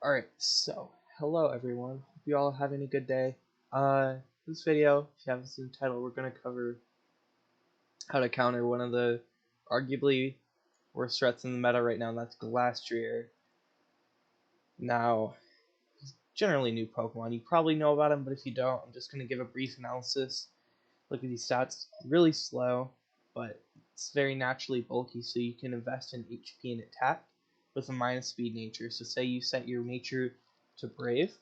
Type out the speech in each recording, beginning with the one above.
Alright, so, hello everyone. Hope you all are having a good day. This video, if you haven't seen the title, we're going to cover how to counter one of the arguably worst threats in the meta right now, and that's Glastrier. Now, he's generally new Pokemon. You probably know about him, but if you don't, I'm just going to give a brief analysis. Look at these stats. Really slow, but it's very naturally bulky, so you can invest in HP and attack with a minus speed nature. So say you set your nature to Brave,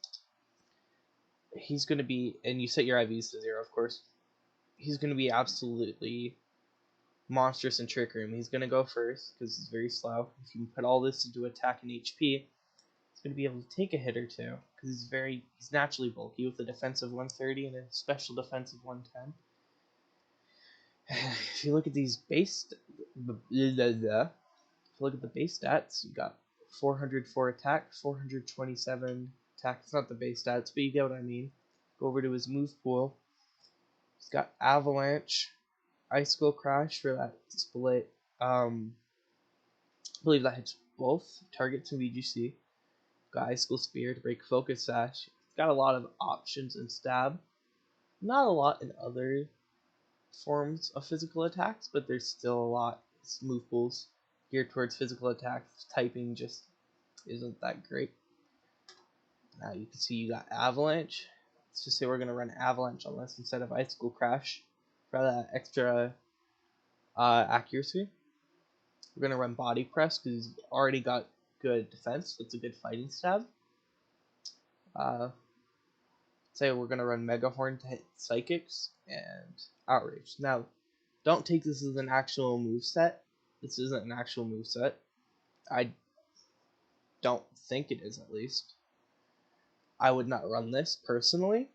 he's going to be, and you set your IVs to 0, of course, he's going to be absolutely monstrous in Trick Room. He's going to go first because he's very slow. If you can put all this into attack and HP, he's going to be able to take a hit or two because he's naturally bulky with a defensive 130 and a special defensive 110. If you look at these look at the base stats, you got 404 attack, 427 attack. It's not the base stats, but you get what I mean. Go over to his move pool. He's got Avalanche, Ice Skull Crash for that split. I believe that hits both targets in VGC. Got Ice Skull Spear to break Focus Sash. He's got a lot of options in Stab. Not a lot in other forms of physical attacks, but there's still a lot. His move pools geared towards physical attacks. Typing just isn't that great. Now you can see you got Avalanche. Let's just say we're going to run Avalanche on this instead of Ice Skull Crash for that extra accuracy. We're going to run Body Press because he's already got good defense. It's a good fighting stab. Say we're going to run Mega Horn to hit Psychics and Outrage. Now, don't take this as an actual moveset. This isn't an actual moveset. I don't think it is, at least. I would not run this personally,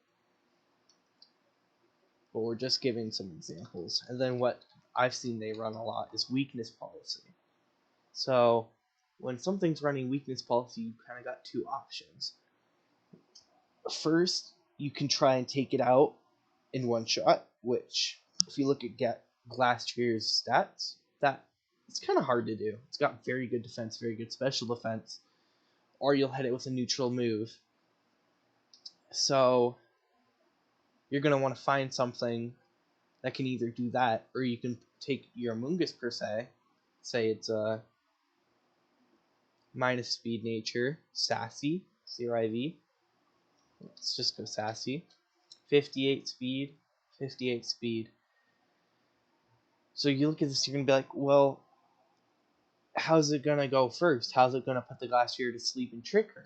but we're just giving some examples. And then what I've seen they run a lot is weakness policy. So when something's running weakness policy, you kind of got two options. First, you can try and take it out in one shot, which if you look at Glastrier's stats, that it's kind of hard to do. It's got very good defense, very good special defense, or you'll hit it with a neutral move. So you're going to want to find something that can either do that, or you can take your Amoonguss per se, say it's a minus speed nature, sassy, 0 IV. Let's just go sassy. 58 speed, 58 speed. So you look at this, you're going to be like, well, how's it going to go first? How's it going to put the Glastrier to sleep in Trick Room?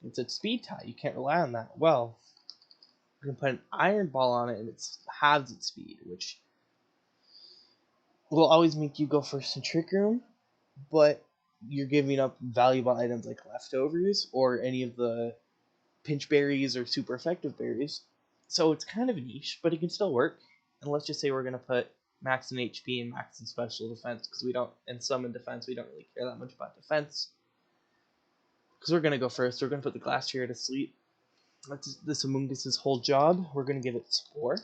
It's a speed tie. You can't rely on that. Well, you can put an Iron Ball on it and it halves its speed, which will always make you go first in Trick Room, but you're giving up valuable items like Leftovers or any of the pinch berries or super effective berries. So it's kind of niche, but it can still work. And let's just say we're going to put max in HP and max in special defense, because we don't, and some in defense, we don't really care that much about defense. Because we're going to go first, we're going to put the Glastrier to sleep. That's this Amoonguss' whole job. We're going to give it Spore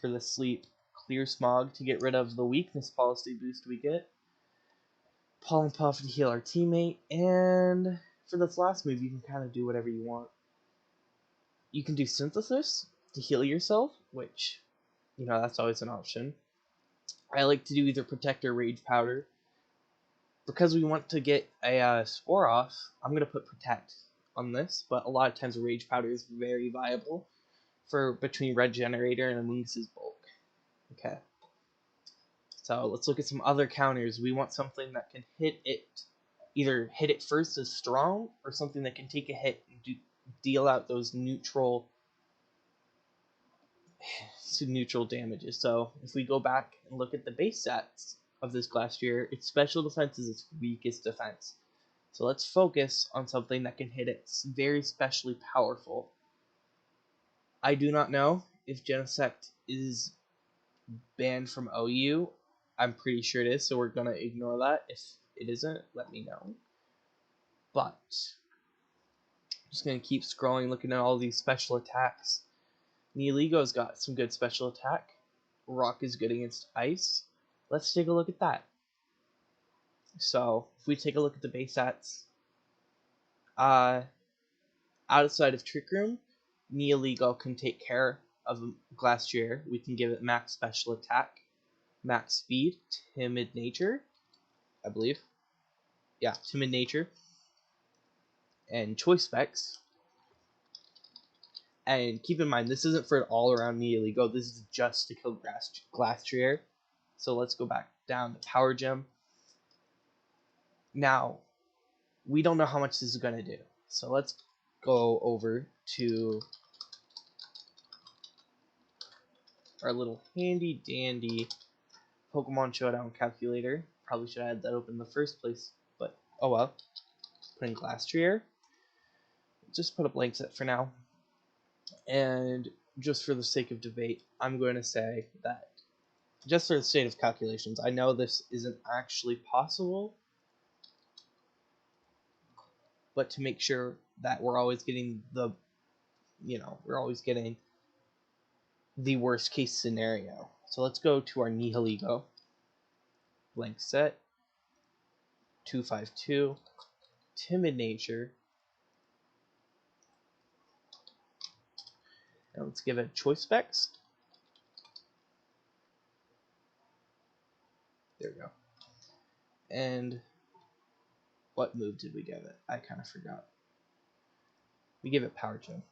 for the sleep, Clear Smog to get rid of the weakness policy boost we get, Pollen Puff to heal our teammate, and for this last move you can kind of do whatever you want. You can do Synthesis to heal yourself, which, you know, that's always an option. I like to do either Protect or Rage Powder. Because we want to get a Spore off, I'm going to put Protect on this, but a lot of times Rage Powder is very viable for between Red Generator and Amoonguss' bulk. Okay. So let's look at some other counters. We want something that can hit it, either hit it first as strong, or something that can take a hit and deal out those neutral damages. So if we go back and look at the base stats of this Glastrier, its special defense is its weakest defense. So let's focus on something that can hit it very specially powerful. I do not know if Genesect is banned from OU. I'm pretty sure it is, so we're going to ignore that. If it isn't, let me know. But I'm just going to keep scrolling, looking at all these special attacks. Neoligo's got some good special attack. Rock is good against Ice. Let's take a look at that. So, if we take a look at the base stats, Outside of Trick Room, Neoligo can take care of Glastrier. We can give it max special attack, max speed, timid nature, I believe. Yeah, timid nature, and choice specs. And keep in mind, this isn't for an all-around Neoligo. This is just to kill Glastrier. So let's go back down to Power Gem. Now, we don't know how much this is going to do. So let's go over to our little handy dandy Pokemon Showdown calculator. Probably should have had that open in the first place, but oh well. Put in Glastrier. Just put a blank set for now. And just for the sake of debate, I'm going to say that just for the sake of calculations, I know this isn't actually possible, but to make sure that we're always getting we're always getting the worst case scenario. So let's go to our Nihilego. Blank set. 252. Timid nature. And let's give it choice specs. There we go. And what move did we give it? I kind of forgot. We give it Power Gem.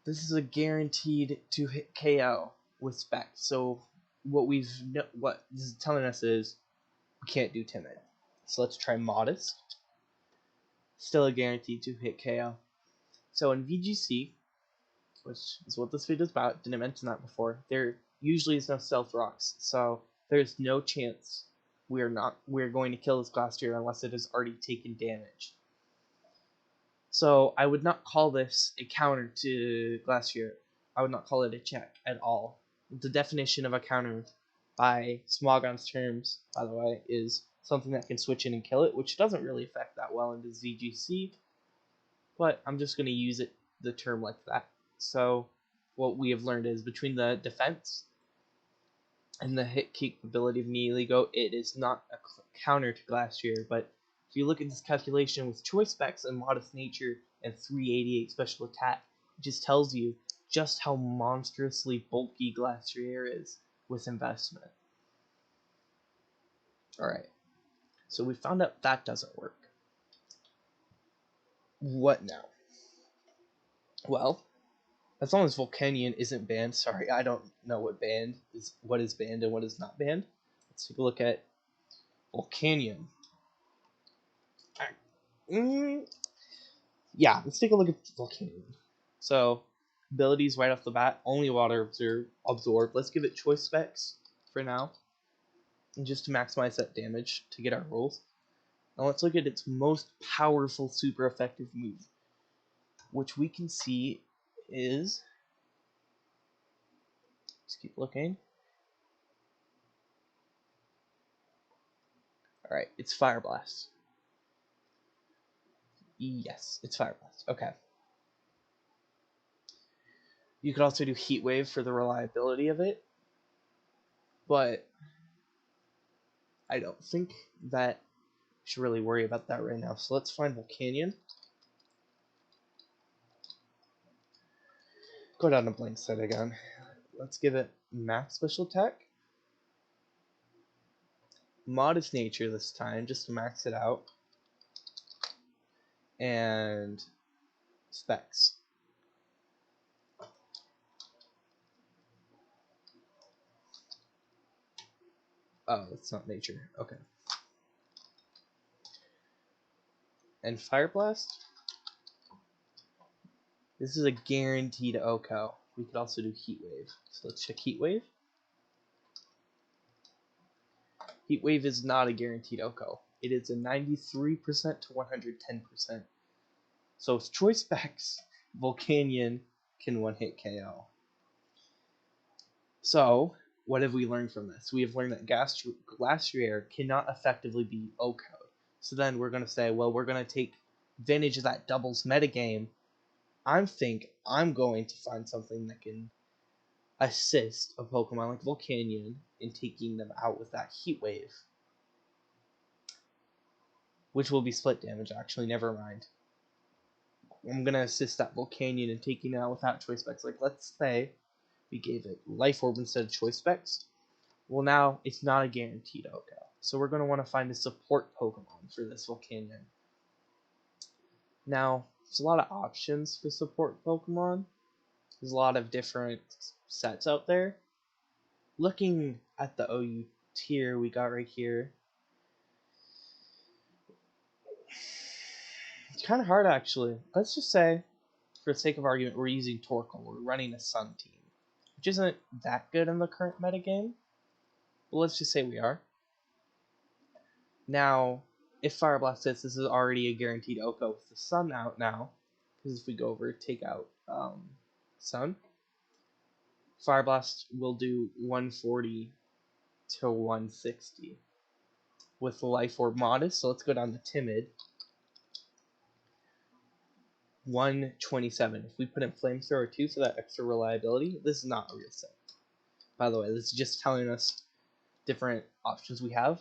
This is a guaranteed to hit KO with spec. So what this is telling us is we can't do timid. So let's try modest. Still a guaranteed to hit KO. So in VGC, which is what this video is about, didn't mention that before, there usually is no stealth rocks. So there's no chance we're going to kill this Glastrier unless it has already taken damage. So I would not call this a counter to Glastrier. I would not call it a check at all. The definition of a counter by Smogon's terms, by the way, is something that can switch in and kill it, which doesn't really affect that well in the VGC, but I'm just going to use the term like that. So what we have learned is between the defense and the hit capability of Neoligo, it is not a counter to Glastrier, but if you look at this calculation with choice specs and modest nature and 388 special attack, it just tells you just how monstrously bulky Glastrier is with investment. Alright, so we found out that doesn't work. What now? Well, as long as Volcanion isn't banned, sorry, I don't know what is banned and what is not banned. Let's take a look at Volcanion. Yeah, let's take a look at Volcanion. So, abilities right off the bat, only water absorb. Let's give it choice specs for now, and just to maximize that damage to get our rolls. Now let's look at its most powerful super effective move, which we can see is, let's keep looking. Alright, it's Fire Blast. Yes, it's Fire Blast. Okay. You could also do Heat Wave for the reliability of it, but I don't think that we should really worry about that right now. So let's find Volcanion. Go down to blank set again. Let's give it max special attack. Modest nature this time, just to max it out. And specs. Oh, it's not nature. Okay. And Fire Blast. This is a guaranteed OHKO. We could also do Heat Wave. So let's check Heat Wave. Heat Wave is not a guaranteed OHKO. It is a 93% to 110%. So with choice specs, Volcanion can one-hit KO. So, what have we learned from this? We have learned that Glastrier cannot effectively be OHKO'd. So then we're going to say, well, we're going to take advantage of that doubles metagame. I'm going to find something that can assist a Pokemon like Volcanion in taking them out with that Heat Wave. which will be split damage actually, never mind. I'm going to assist that Volcanion in taking it out without choice specs. Like, let's say we gave it Life Orb instead of choice specs. Well, now it's not a guaranteed OHKO. So we're going to want to find a support Pokemon for this Volcanion. Now, there's a lot of options for support Pokemon. There's a lot of different sets out there. Looking at the OU tier we got right here, it's kind of hard actually. Let's just say, for the sake of argument, we're using Torkoal. We're running a Sun team, which isn't that good in the current metagame. But let's just say we are. Now, if Fire Blast hits, this is already a guaranteed OHKO with the Sun out now. Because if we go over, take out Sun, Fire Blast will do 140 to 160 with the Life Orb Modest. So let's go down to Timid. 127. If we put in Flamethrower 2 for that extra reliability, this is not a real set. By the way, this is just telling us different options we have.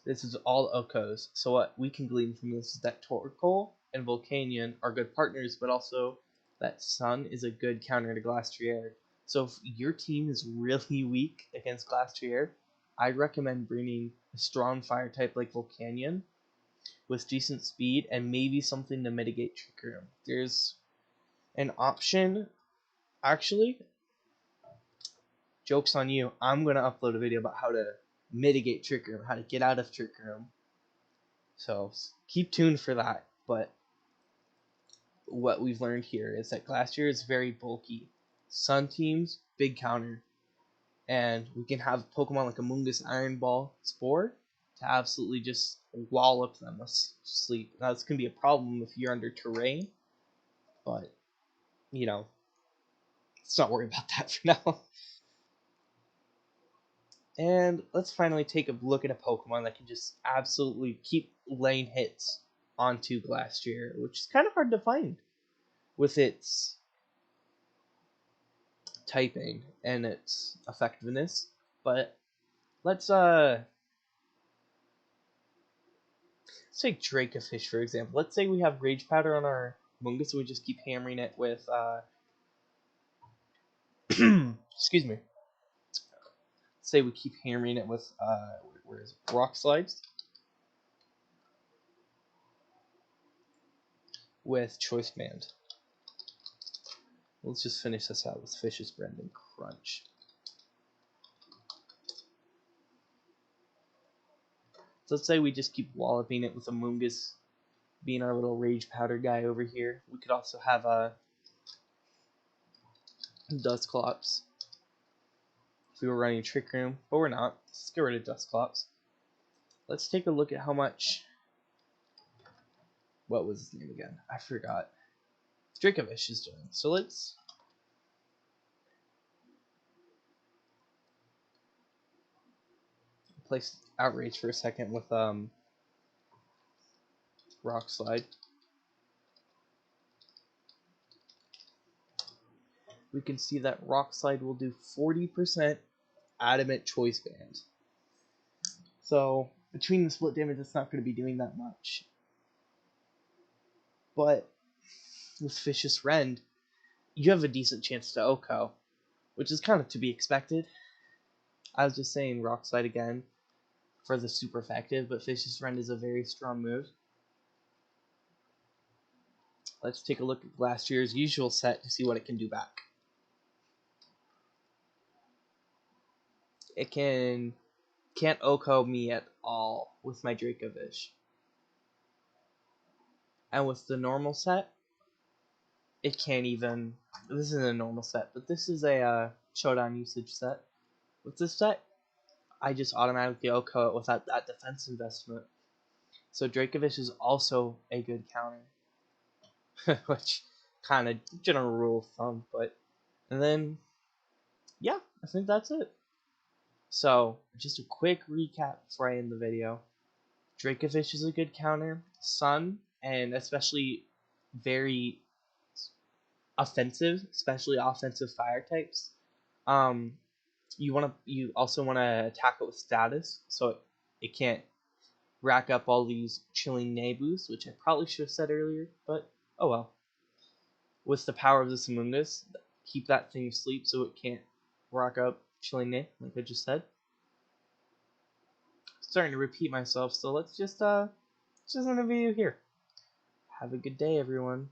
This is all OHKOs. So what we can glean from this is that Torkoal and Volcanion are good partners, but also that Sun is a good counter to Glastrier. So if your team is really weak against Glastrier, I recommend bringing a strong fire type like Volcanion with decent speed and maybe something to mitigate Trick Room. There's an option, actually, joke's on you, I'm going to upload a video about how to mitigate Trick Room, how to get out of Trick Room. So keep tuned for that. But what we've learned here is that Glastrier is very bulky. Sun teams, big counter. And we can have Pokemon like Amoonguss, Iron Ball, Spore to absolutely just wallop them with sleep. Now this can be a problem if you're under terrain, but you know, let's not worry about that for now. And let's finally take a look at a Pokemon that can just absolutely keep laying hits onto Glastrier, which is kind of hard to find with its typing and its effectiveness. But let's take Dracofish for example. Let's say we have Rage Powder on our Mungus, so we just keep hammering it with excuse me. Say we keep hammering it with where is it? Rock Slides with Choice Band. Let's just finish this out with Fish's Brand and Crunch. So let's say we just keep walloping it with a Mungus being our little Rage Powder guy over here. We could also have a Dusclops if we were running Trick Room, but we're not. Let's get rid of Dusclops. Let's take a look at how much. What was his name again? I forgot. Dracovish is doing. So let's place Outrage for a second with Rock Slide. We can see that Rock Slide will do 40% Adamant Choice Band. So between the split damage, it's not going to be doing that much. But with Vicious Rend, you have a decent chance to OHKO, which is kind of to be expected. I was just saying Rock Slide again for the super effective, but Vicious Rend is a very strong move. Let's take a look at Glastrier's usual set to see what it can do back. It can't OHKO me at all with my Dracovish. And with the normal set, it can't even. This is a normal set, but this is a showdown usage set. With this set, I just automatically OHKO it without that defense investment. So Dracovish is also a good counter, which kind of general rule of thumb. But and then, yeah, I think that's it. So just a quick recap before I end the video. Dracovish is a good counter. Sun, and especially very offensive, especially offensive fire types. You also want to attack it with status, so it can't rack up all these chilling nabus, which I probably should have said earlier, but oh well. With the power of this Among Us, keep that thing asleep so it can't rock up chilling nab, like I just said. Starting to repeat myself, so let's just end the video here. Have a good day, everyone.